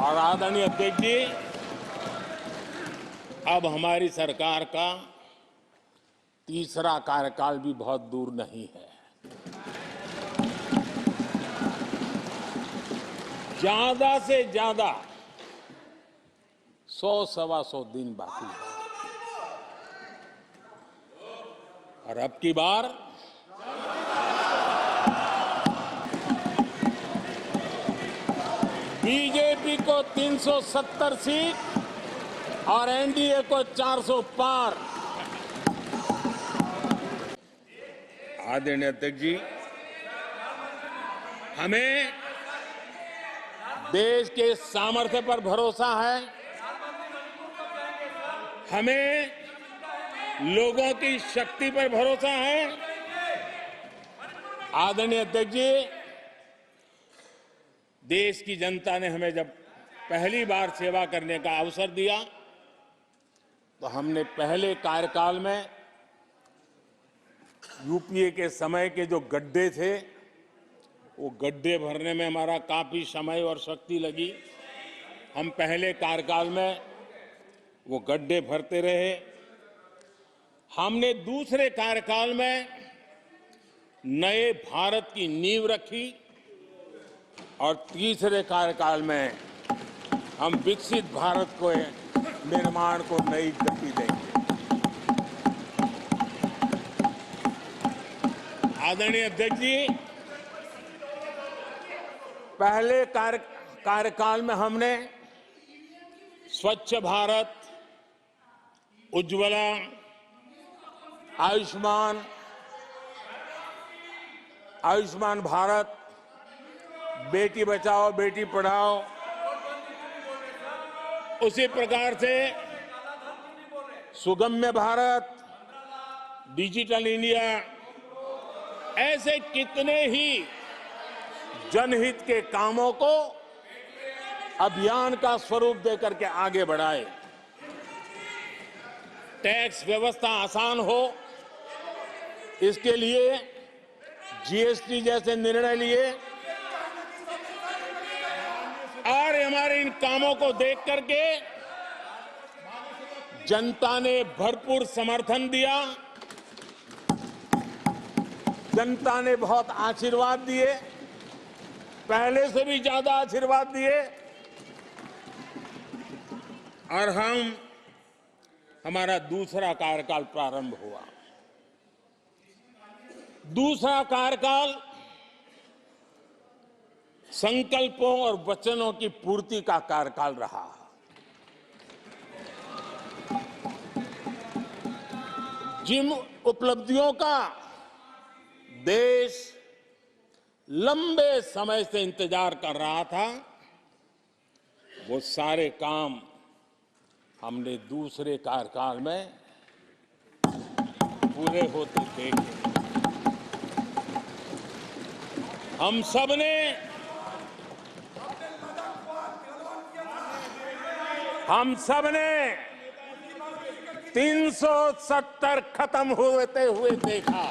और आदरणीय अध्यक्ष जी, अब हमारी सरकार का तीसरा कार्यकाल भी बहुत दूर नहीं है। ज्यादा से ज्यादा 100-125 दिन बाकी है। और अब की बार बीजेपी को 370 सीट और एनडीए को 400 पार। आदरणीय अध्यक्ष जी, हमें देश के सामर्थ्य पर भरोसा है। हमें लोगों की शक्ति पर भरोसा है। आदरणीय अध्यक्ष जी, देश की जनता ने हमें जब पहली बार सेवा करने का अवसर दिया तो हमने पहले कार्यकाल में यूपीए के समय के जो गड्ढे थे वो गड्ढे भरने में हमारा काफी समय और शक्ति लगी। हम पहले कार्यकाल में वो गड्ढे भरते रहे। हमने दूसरे कार्यकाल में नए भारत की नींव रखी और तीसरे कार्यकाल में हम विकसित भारत को निर्माण को नई गति देंगे। आदरणीय अध्यक्ष जी, पहले कार्यकाल में हमने स्वच्छ भारत, उज्ज्वला, आयुष्मान भारत, बेटी बचाओ बेटी पढ़ाओ, उसी प्रकार से सुगम्य भारत, डिजिटल इंडिया, ऐसे कितने ही जनहित के कामों को अभियान का स्वरूप देकर के आगे बढ़ाए। टैक्स व्यवस्था आसान हो, इसके लिए जीएसटी जैसे निर्णय लिए और हमारे इन कामों को देख करके जनता ने भरपूर समर्थन दिया। जनता ने बहुत आशीर्वाद दिए, पहले से भी ज्यादा आशीर्वाद दिए और हमारा दूसरा कार्यकाल प्रारंभ हुआ। दूसरा कार्यकाल संकल्पों और वचनों की पूर्ति का कार्यकाल रहा। जिन उपलब्धियों का देश लंबे समय से इंतजार कर रहा था, वो सारे काम हमने दूसरे कार्यकाल में पूरे होते देखे। हम सबने 370 खत्म होते हुए देखा।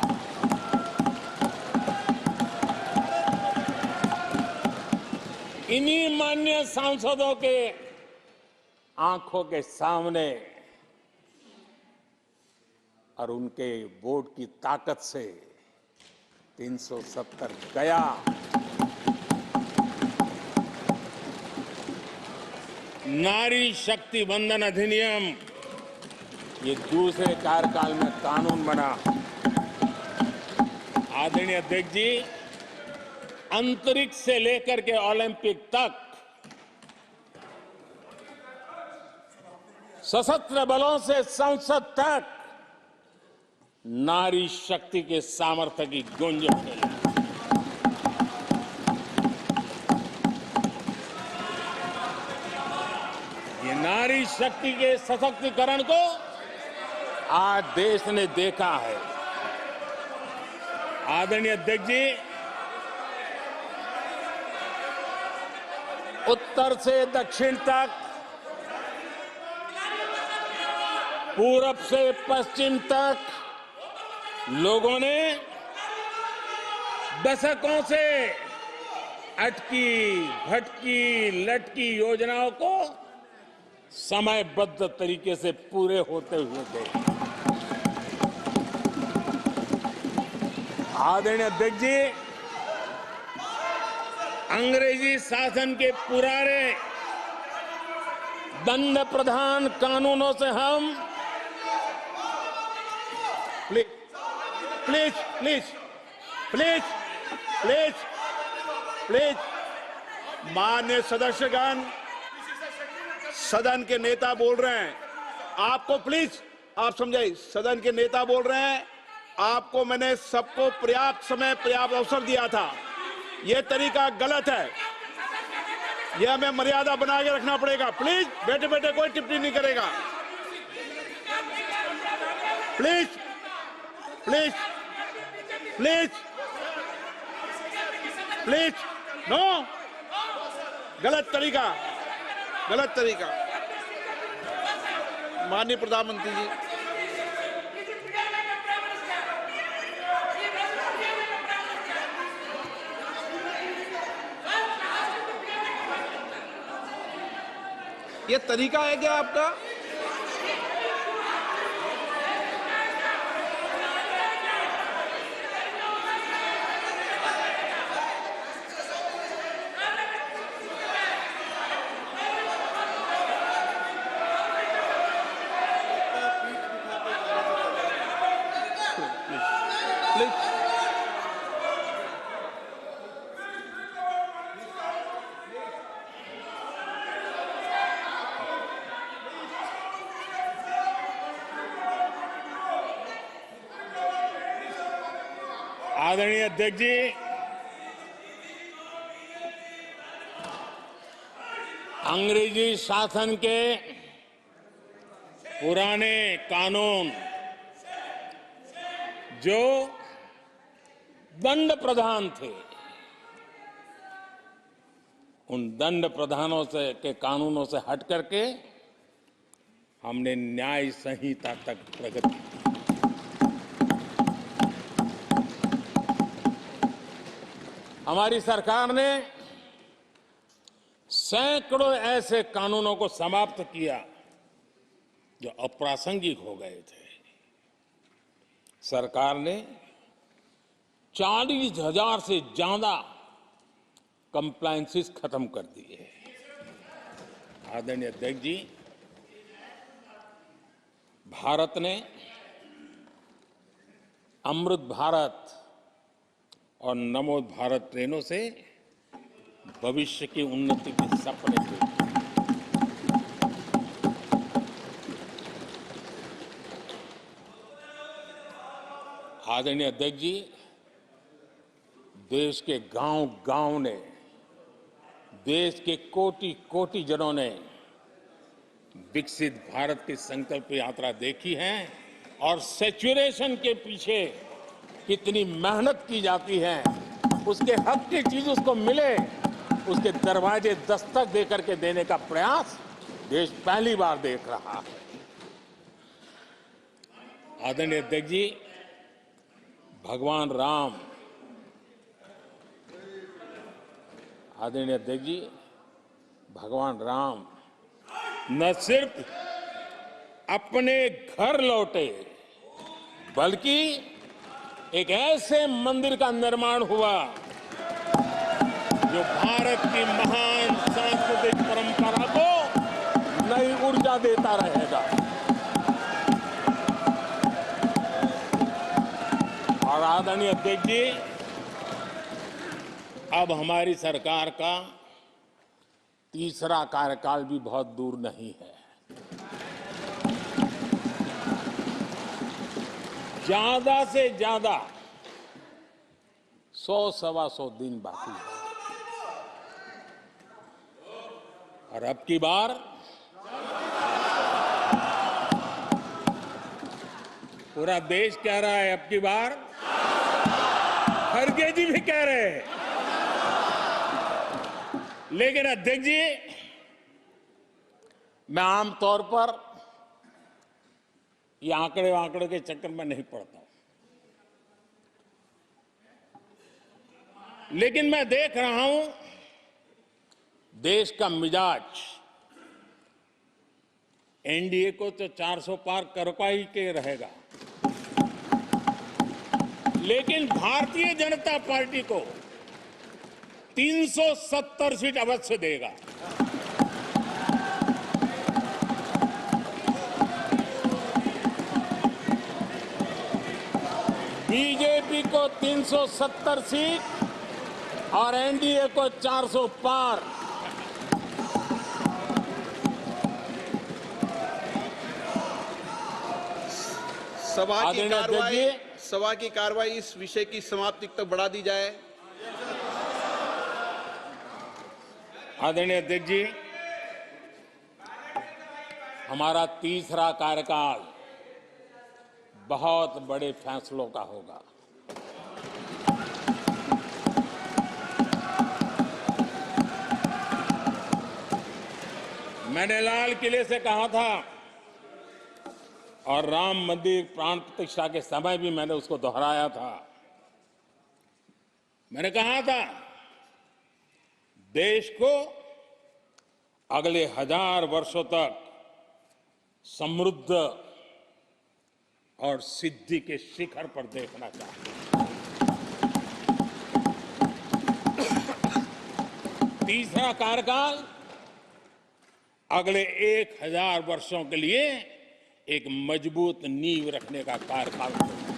इन्हीं माननीय सांसदों के आंखों के सामने और उनके वोट की ताकत से 370 गया। नारी शक्ति वंदन अधिनियम ये दूसरे कार्यकाल में कानून बना। आदरणीय अध्यक्ष जी, अंतरिक्ष से लेकर के ओलंपिक तक सशस्त्र बलों से संसद तक नारी शक्ति के सामर्थ्य की गूंज फैली। ये नारी शक्ति के सशक्तिकरण को आज देश ने देखा है। आदरणीय अध्यक्ष जी, उत्तर से दक्षिण तक, पूरब से पश्चिम तक लोगों ने दशकों से अटकी भटकी लटकी योजनाओं को समयबद्ध तरीके से पूरे होते हुए देखें। आदरणीय अध्यक्ष जी, अंग्रेजी शासन के पुराने दंड प्रधान कानूनों से हम please please please please please please माननीय सदस्यगण, सदन के नेता बोल रहे हैं, आपको प्लीज आप समझाइए। सदन के नेता बोल रहे हैं, आपको मैंने सबको पर्याप्त समय पर्याप्त अवसर दिया था। यह तरीका गलत है, यह हमें मर्यादा बना के रखना पड़ेगा। प्लीज बैठे बैठे कोई टिप्पणी नहीं करेगा। Please please please please no, गलत तरीका, गलत तरीका। माननीय प्रधानमंत्री जी, ये तरीका है क्या आपका? प्लीज आदरणीय अध्यक्ष जी, अंग्रेजी शासन के पुराने कानून जो दंड प्रधान थे, उन दंड प्रधानों से के कानूनों से हट करके हमने न्याय संहिता तक प्रगति की। हमारी सरकार ने सैकड़ों ऐसे कानूनों को समाप्त किया जो अप्रासंगिक हो गए थे। सरकार ने 40,000 से ज्यादा कंप्लायंसेस खत्म कर दिए। आदरणीय अध्यक्ष जी, भारत ने अमृत भारत और नमो भारत ट्रेनों से भविष्य की उन्नति के सपने देखे। आदरणीय अध्यक्ष जी, देश के गांव-गांव ने, देश के कोटि-कोटि जनों ने विकसित भारत की संकल्प यात्रा देखी है और सैचुरेशन के पीछे कितनी मेहनत की जाती है, उसके हक की चीज उसको मिले, उसके दरवाजे दस्तक देकर के देने का प्रयास देश पहली बार देख रहा है। आदरणीय अध्यक्ष जी, भगवान राम, आदरणीय अध्यक्ष जी, भगवान राम न सिर्फ अपने घर लौटे, बल्कि एक ऐसे मंदिर का निर्माण हुआ जो भारत की महान सांस्कृतिक परंपरा को नई ऊर्जा देता रहेगा। और आदरणीय अध्यक्ष जी, अब हमारी सरकार का तीसरा कार्यकाल भी बहुत दूर नहीं है। ज्यादा से ज्यादा 100-125 दिन बाकी है। और अब की बार पूरा देश कह रहा है, अब की बार खड़गे जी भी कह रहे हैं। लेकिन अध्यक्ष जी, मैं आमतौर पर ये आंकड़े के चक्कर में नहीं पड़ता, लेकिन मैं देख रहा हूं देश का मिजाज एनडीए को तो 400 पार कर पाई के रहेगा, लेकिन भारतीय जनता पार्टी को 370 सीट अवश्य देगा। बीजेपी को 370 सीट और एनडीए को 400 पार। सभा की कार्रवाई इस विषय की समाप्ति तक बढ़ा दी जाए। आदरणीय अध्यक्ष जी, हमारा तीसरा कार्यकाल बहुत बड़े फैसलों का होगा। मैंने लाल किले से कहा था और राम मंदिर प्राण प्रतिष्ठा के समय भी मैंने उसको दोहराया था। मैंने कहा था देश को अगले 1000 वर्षों तक समृद्ध और सिद्धि के शिखर पर देखना चाहिए। तीसरा कार्यकाल अगले 1000 वर्षों के लिए एक मजबूत नींव रखने का कार्यकाल होगा।